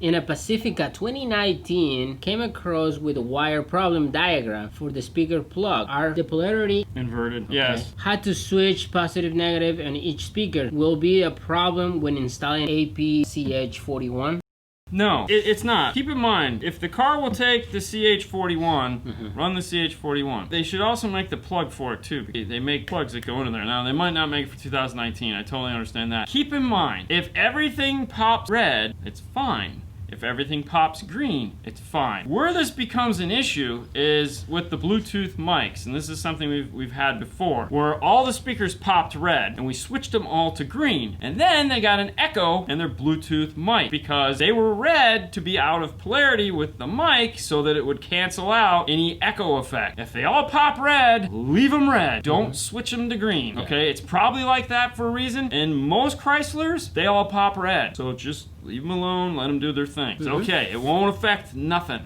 In a Pacifica 2019, came across with a wire problem diagram for the speaker plug. Are the polarity inverted? Okay. Yes. Had to switch positive negative on each speaker. Will be a problem when installing APCH41? No, it's not. Keep in mind, if the car will take the CH41, run the CH41. They should also make the plug for it too. They make plugs that go into there. Now, they might not make it for 2019. I totally understand that. Keep in mind, if everything pops red, it's fine. If everything pops green, it's fine. Where this becomes an issue is with the Bluetooth mics, and this is something we've had before, where all the speakers popped red, and we switched them all to green, and then they got an echo in their Bluetooth mic, because they were red to be out of polarity with the mic, so that it would cancel out any echo effect. If they all pop red, leave them red. Don't switch them to green, okay? It's probably like that for a reason, and most Chryslers, they all pop red. So just leave them alone, let them do their thing. It's okay, it won't affect nothing.